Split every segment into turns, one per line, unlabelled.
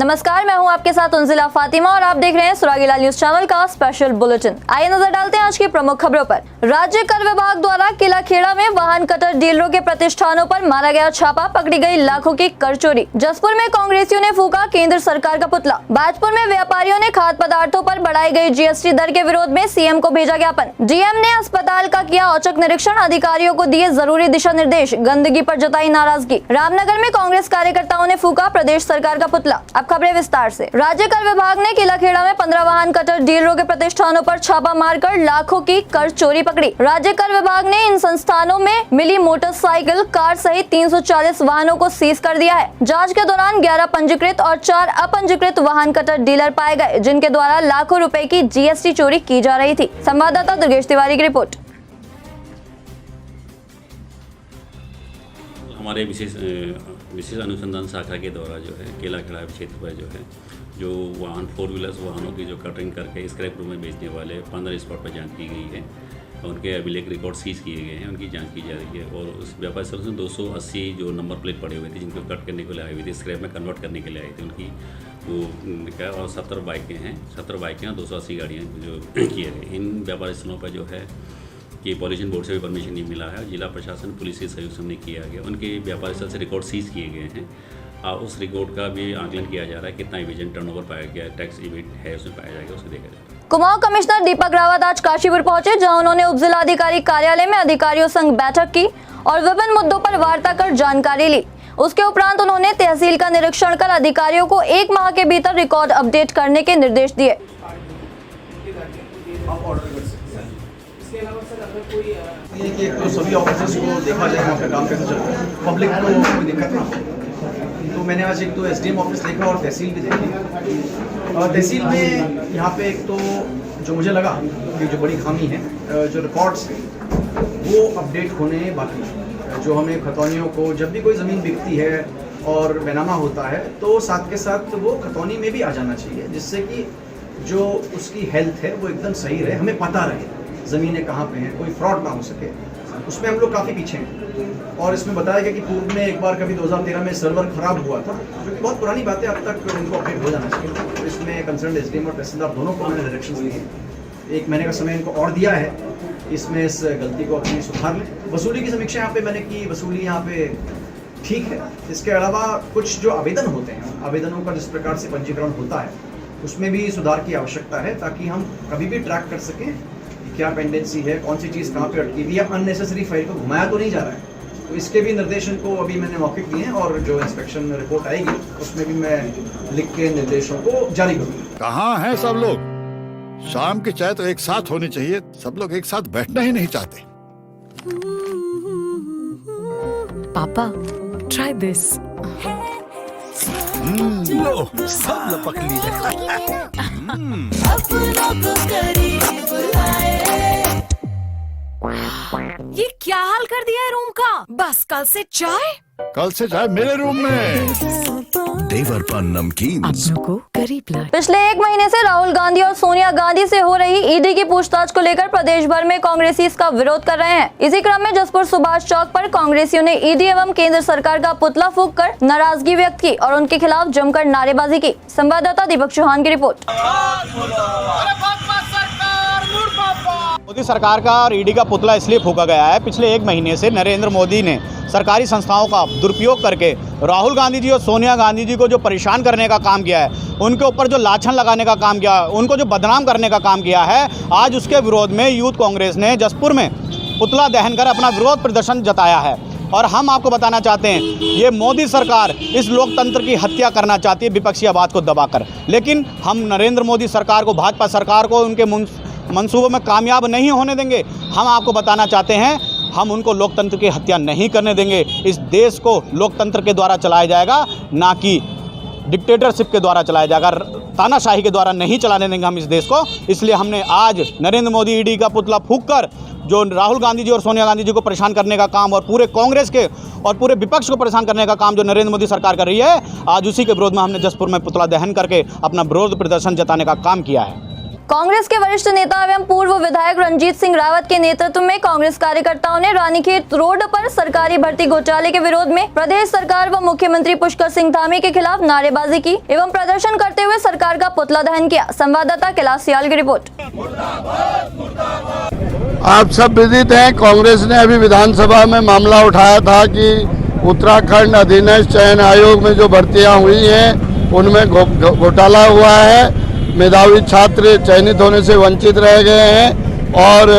नमस्कार, मैं हूं आपके साथ उन्जिला फातिमा और आप देख रहे हैं सुरागीलाल न्यूज चैनल का स्पेशल बुलेटिन। आइए नजर डालते हैं आज की प्रमुख खबरों पर। राज्य कर विभाग द्वारा किलाखेड़ा में वाहन कटर डीलरों के प्रतिष्ठानों पर मारा गया छापा, पकड़ी गई लाखों की कर चोरी। जसपुर में कांग्रेसियों ने फूका केंद्र सरकार का पुतला। बाजपुर में व्यापारियों ने खाद्य पदार्थों पर बढ़ाई गई जीएसटी दर के विरोध में सीएम को भेजा ज्ञापन। डीएम ने अस्पताल का किया औचक निरीक्षण, अधिकारियों को दिए जरूरी दिशा निर्देश, गंदगी पर जताई नाराजगी। रामनगर में कांग्रेस कार्यकर्ताओं ने फूका प्रदेश सरकार का पुतला। अब खबरें विस्तार से। राज्य कर विभाग ने किलाखेड़ा में 15 वाहन कटर डीलरों के प्रतिष्ठानों पर छापा मारकर लाखों की कर चोरी पकड़ी। राज्य कर विभाग ने इन संस्थानों में मिली मोटरसाइकिल, कार सहित 340 वाहनों को सीज कर दिया है। जांच के दौरान 11 पंजीकृत और 4 अपंजीकृत वाहन कटर डीलर पाए गए, जिनके द्वारा लाखों रुपए की जीएसटी चोरी की जा रही थी। संवाददाता दुर्गेश तिवारी की रिपोर्ट।
हमारे विशेष अनुसंधान शाखा के द्वारा जो है किलाखेड़ा क्षेत्र पर जो वाहन 4 व्हीलर्स वाहनों की जो कटरिंग करके स्क्रैप रूम में बेचने वाले 15 स्पॉट पर जांच की गई है। उनके अभिलेख रिकॉर्ड सीज किए गए हैं, उनकी जांच की जा रही है। और उस व्यापारी स्थल से 280 जो नंबर प्लेट पड़े हुए थे, जिनको कट करने के लिए आई हुई थी, स्क्रैप में कन्वर्ट करने के लिए आई थी, उनकी वो क्या, और 70 बाइकें और 280 गाड़ियाँ जो किए गए। इन व्यापारी स्थलों पर जो है कि पॉल्यूशन बोर्ड से भी परमिशन नहीं मिला है। जिला प्रशासन पुलिस के सहयोग से किया गया। उनके व्यापारी स्थल से रिकॉर्ड सीज किए गए हैं और उस रिकॉर्ड का भी आकलन किया जा रहा है, कितना इविजन टर्नओवर पाया गया, टैक्स इविट है उसमें पाया जाएगा, उसे देखा जाएगा।
कुमाऊं कमिश्नर दीपक रावत आज काशीपुर पहुंचे, जहां उन्होंने उपजिलाधिकारी कार्यालय में अधिकारियों संग बैठक की और विभिन्न मुद्दों पर वार्ता कर जानकारी ली। उसके उपरांत उन्होंने तहसील का निरीक्षण कर अधिकारियों को 1 माह के भीतर रिकॉर्ड अपडेट करने के निर्देश दिए।
ये कि एक तो सभी ऑफिसर्स को देखा जाए वहाँ पे काम कैसे चलता है, पब्लिक को कोई दिक्कत ना हो। तो मैंने आज एक तो एसडीएम ऑफिस देखा और तहसील भी देखी। और तहसील में यहाँ पे एक तो जो मुझे लगा कि जो बड़ी खामी है, जो रिकॉर्ड्स वो अपडेट होने बाकी है। जो हमें खतौनियों को जब भी कोई ज़मीन बिकती है और बैनामा होता है तो साथ के साथ वो खतौनी में भी आ जाना चाहिए, जिससे कि जो उसकी हेल्थ है वो एकदम सही रहे, हमें पता रहे ज़मीनें कहाँ पे हैं, कोई फ्रॉड ना हो सके। उसमें हम लोग काफ़ी पीछे हैं। और इसमें बताया गया कि पूर्व में एक बार कभी 2013 में सर्वर खराब हुआ था, जो कि बहुत पुरानी बात है, अब तक उनको अपडेट हो जाना चाहिए। तो इसमें कंसर्न एसडीएम और तहसीलदार दोनों को मैंने डायरेक्शंस दिए। 1 महीने का समय इनको और दिया है, इसमें इस गलती को अपनी सुधार लें। वसूली की समीक्षा यहाँ पे मैंने की, वसूली यहाँ पे ठीक है। इसके अलावा कुछ जो आवेदन होते हैं, आवेदनों का जिस प्रकार से पंजीकरण होता है, उसमें भी सुधार की आवश्यकता है, ताकि हम कभी भी ट्रैक कर सकें क्या पेंडेंसी है, कौन सी चीज़ कहाँ पे अटकी हुई है, अननेसेसरी फाइल को घुमाया तो नहीं जा रहा है। तो इसके भी निर्देशन को अभी मैंने मौखिक दिए हैं और जो इंस्पेक्शन रिपोर्ट आएगी उसमें भी मैं लिख के निर्देशों को जारी करूँगा।
कहाँ हैं सब लोग? शाम की चाय तो एक साथ होनी चाहिए, सब लोग एक साथ बैठना ही नहीं चाहते।
पापा, try this.
लो, सब लपक लिए।
ये क्या हाल कर दिया है रूम का? बस कल से चाय
मेरे रूम में।
देवरपन नमकीन
अपनों को करीब लाए।
पिछले 1 महीने से राहुल गांधी और सोनिया गांधी से हो रही ईडी की पूछताछ को लेकर प्रदेश भर में कांग्रेसी इसका विरोध कर रहे हैं। इसी क्रम में जसपुर सुभाष चौक पर कांग्रेसियों ने ईडी एवं केंद्र सरकार का पुतला फूंक कर नाराजगी व्यक्त की और उनके खिलाफ जमकर नारेबाजी की। संवाददाता दीपक चौहान की रिपोर्ट।
मोदी सरकार का और ईडी का पुतला इसलिए फूंका गया है, पिछले 1 महीने से नरेंद्र मोदी ने सरकारी संस्थाओं का दुरुपयोग करके राहुल गांधी जी और सोनिया गांधी जी को जो परेशान करने का काम किया है, उनके ऊपर जो लाछन लगाने का काम किया है, उनको जो बदनाम करने का काम किया है, आज उसके विरोध में यूथ कांग्रेस ने जसपुर में पुतला दहन कर अपना विरोध प्रदर्शन जताया है। और हम आपको बताना चाहते हैं, ये मोदी सरकार इस लोकतंत्र की हत्या करना चाहती है विपक्षी आवाज़ को दबाकर। लेकिन हम नरेंद्र मोदी सरकार को, भाजपा सरकार को उनके मंसूबों में कामयाब नहीं होने देंगे। हम आपको बताना चाहते हैं, हम उनको लोकतंत्र की हत्या नहीं करने देंगे। इस देश को लोकतंत्र के द्वारा चलाया जाएगा, ना कि डिक्टेटरशिप के द्वारा चलाया जाएगा, तानाशाही के द्वारा नहीं चलाने देंगे हम इस देश को। इसलिए हमने आज नरेंद्र मोदी ईडी का पुतला फूंककर जो राहुल गांधी जी और सोनिया गांधी जी को परेशान करने का काम और पूरे कांग्रेस के और पूरे विपक्ष को परेशान करने का काम जो नरेंद्र मोदी सरकार कर रही है, आज उसी के विरोध में हमने जसपुर में पुतला दहन करके अपना विरोध प्रदर्शन जताने का काम किया है।
कांग्रेस के वरिष्ठ नेता एवं पूर्व विधायक रंजीत सिंह रावत के नेतृत्व में कांग्रेस कार्यकर्ताओं ने रानीखेत रोड पर सरकारी भर्ती घोटाले के विरोध में प्रदेश सरकार व मुख्यमंत्री पुष्कर सिंह धामी के खिलाफ नारेबाजी की एवं प्रदर्शन करते हुए सरकार का पुतला दहन किया। संवाददाता कैलाश सियाल की रिपोर्ट।
आप सब विदित हैं, कांग्रेस ने अभी विधानसभा में मामला उठाया था कि उत्तराखंड अधीनस्थ चयन आयोग में जो भर्तियां हुई हैं उनमें घोटाला हुआ है। मेधावी छात्र चयनित होने से वंचित रह गए हैं और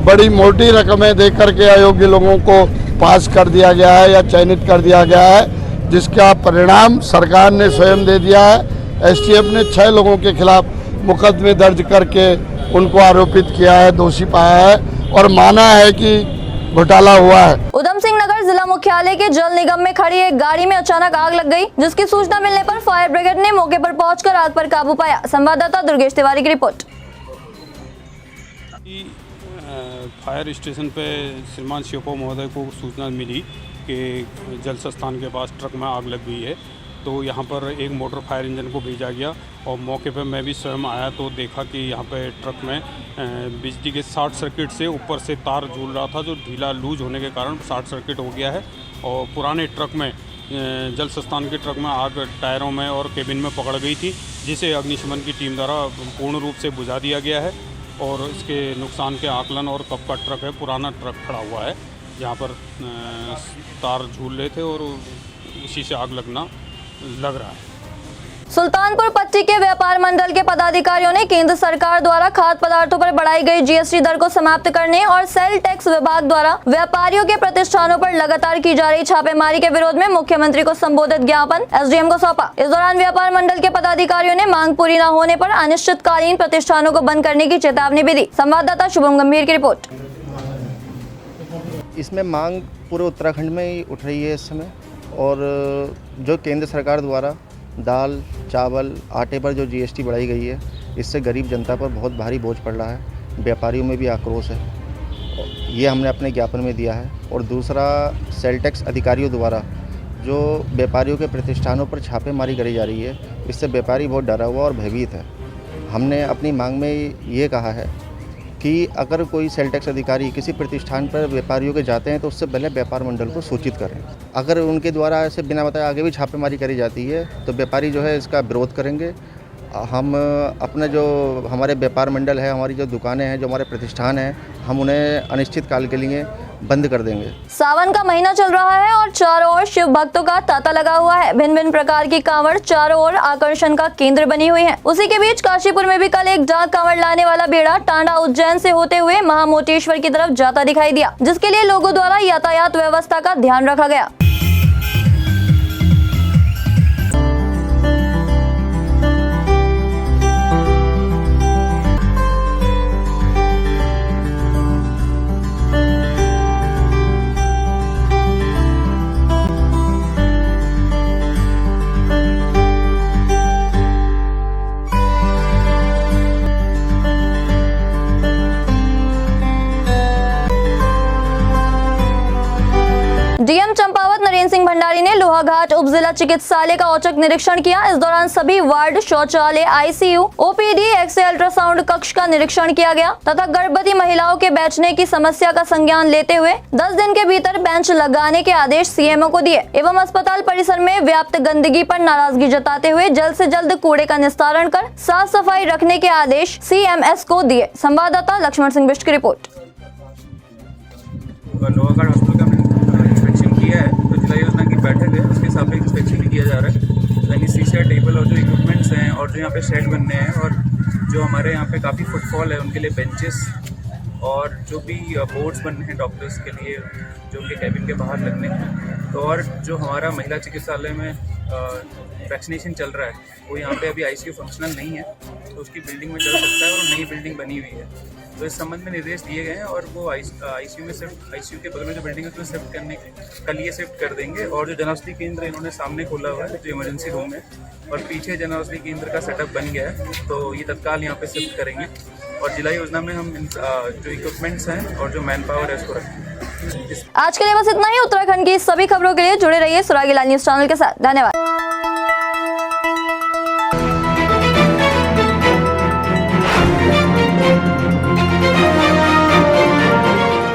बड़ी मोटी रकमें देकर के अयोग्य लोगों को पास कर दिया गया है या चयनित कर दिया गया है, जिसका परिणाम सरकार ने स्वयं दे दिया है। एसटीएफ ने 6 लोगों के खिलाफ मुकदमे दर्ज करके उनको आरोपित किया है, दोषी पाया है और माना है कि घोटाला हुआ है।
उधम सिंह नगर जिला मुख्यालय के जल निगम में खड़ी एक गाड़ी में अचानक आग लग गई, जिसकी सूचना मिलने पर फायर ब्रिगेड ने मौके पर पहुंचकर आग पर काबू पाया। संवाददाता दुर्गेश तिवारी की रिपोर्ट।
फायर स्टेशन पे श्रीमान शिवपो महोदय को सूचना मिली कि जल संस्थान के पास ट्रक में आग लग गई है, तो यहाँ पर एक मोटर फायर इंजन को भेजा गया और मौके पर मैं भी स्वयं आया तो देखा कि यहाँ पे ट्रक में बिजली के शॉर्ट सर्किट से ऊपर से तार झूल रहा था, जो ढीला लूज होने के कारण शॉर्ट सर्किट हो गया है और पुराने ट्रक में जल संस्थान के ट्रक में आग टायरों में और केबिन में पकड़ गई थी, जिसे अग्निशमन की टीम द्वारा पूर्ण रूप से बुझा दिया गया है और इसके नुकसान के आकलन और कब का ट्रक है, पुराना ट्रक खड़ा हुआ है जहाँ पर तार झूल रहे थे और इसी से आग लगना लग रहा है।
सुल्तानपुर पट्टी के व्यापार मंडल के पदाधिकारियों ने केंद्र सरकार द्वारा खाद्य पदार्थों पर बढ़ाई गई जीएसटी दर को समाप्त करने और सेल टैक्स विभाग द्वारा व्यापारियों के प्रतिष्ठानों पर लगातार की जा रही छापेमारी के विरोध में मुख्यमंत्री को संबोधित ज्ञापन एसडीएम को सौंपा। इस दौरान व्यापार मंडल के पदाधिकारियों ने मांग पूरी न होने पर अनिश्चितकालीन प्रतिष्ठानों को बंद करने की चेतावनी भी दी। संवाददाता शुभम गंभीर की रिपोर्ट।
इसमें मांग पूरे उत्तराखंड में ही उठ रही है इस समय, और जो केंद्र सरकार द्वारा दाल, चावल, आटे पर जो जीएसटी बढ़ाई गई है, इससे गरीब जनता पर बहुत भारी बोझ पड़ रहा है। व्यापारियों में भी आक्रोश है, ये हमने अपने ज्ञापन में दिया है। और दूसरा, सेल टैक्स अधिकारियों द्वारा जो व्यापारियों के प्रतिष्ठानों पर छापेमारी करी जा रही है, इससे व्यापारी बहुत डरा हुआ और भयभीत है। हमने अपनी मांग में ये कहा है कि अगर कोई सेल टैक्स अधिकारी किसी प्रतिष्ठान पर व्यापारियों के जाते हैं तो उससे पहले व्यापार मंडल को सूचित करें। अगर उनके द्वारा ऐसे बिना बताए आगे भी छापेमारी करी जाती है तो व्यापारी जो है इसका विरोध करेंगे। हम अपने जो हमारे व्यापार मंडल है, हमारी जो दुकानें हैं, जो हमारे प्रतिष्ठान हैं, हम उन्हें अनिश्चित काल के लिए बंद कर देंगे।
सावन का महीना चल रहा है और चारों ओर शिव भक्तों का तांता लगा हुआ है। भिन्न भिन्न प्रकार की कांवड़ चारों ओर आकर्षण का केंद्र बनी हुई है। उसी के बीच काशीपुर में भी कल एक डाक कांवड़ लाने वाला बेड़ा टांडा उज्जैन से होते हुए महामोटेश्वर की तरफ जाता दिखाई दिया, जिसके लिए लोगों द्वारा यातायात व्यवस्था का ध्यान रखा गया। डीएम चंपावत नरेंद्र सिंह भंडारी ने लोहाघाट उप जिला चिकित्सालय का औचक निरीक्षण किया। इस दौरान सभी वार्ड, शौचालय, आईसीयू, ओपीडी, एक्सरे अल्ट्रासाउंड कक्ष का निरीक्षण किया गया तथा गर्भवती महिलाओं के बैठने की समस्या का संज्ञान लेते हुए 10 दिन के भीतर बेंच लगाने के आदेश सीएमओ को दिए एवं अस्पताल परिसर में व्याप्त गंदगी पर नाराजगी जताते हुए जल्द से जल्द कूड़े का निस्तारण कर साफ सफाई रखने के आदेश सीएमएस को दिए। संवाददाता लक्ष्मण सिंह बिष्ट की रिपोर्ट।
योजना की बैठक है, उसके हिसाब से इंस्पेक्शन भी किया जा रहा है। यानी सीसीआर टेबल और जो इक्विपमेंट्स हैं और जो यहाँ पे शेड बनने हैं और जो हमारे यहाँ पे काफ़ी फुटफॉल है उनके लिए बेंचेस और जो भी बोर्ड्स बनने हैं डॉक्टर्स के लिए जो उनके कैबिन के बाहर लगने हैं। तो और जो हमारा महिला चिकित्सालय में वैक्सीनेशन चल रहा है वो यहाँ पे अभी आईसीयू फंक्शनल नहीं है, तो उसकी बिल्डिंग में चल सकता है और नई बिल्डिंग बनी हुई है। तो इस संबंध में निर्देश दिए गए हैं और वो आईसीयू में शिफ्ट, आईसीयू के बगल में जो बिल्डिंग है उसमें शिफ्ट करने कल ये शिफ्ट कर देंगे। और जो जनऔषधि केंद्र इन्होंने सामने खोला हुआ है जो इमरजेंसी रूम है और पीछे जनऔषधि केंद्र का सेटअप बन गया है, तो ये तत्काल यहाँ पे शिफ्ट करेंगे। और जिला योजना में हम जो इक्विपमेंट्स हैं और जो मैन पावर है उसको रखेंगे।
आज के लिए बस इतना ही। उत्तराखंड की सभी खबरों के लिए जुड़े रहिए सुरागी लाल न्यूज चैनल के साथ। धन्यवाद।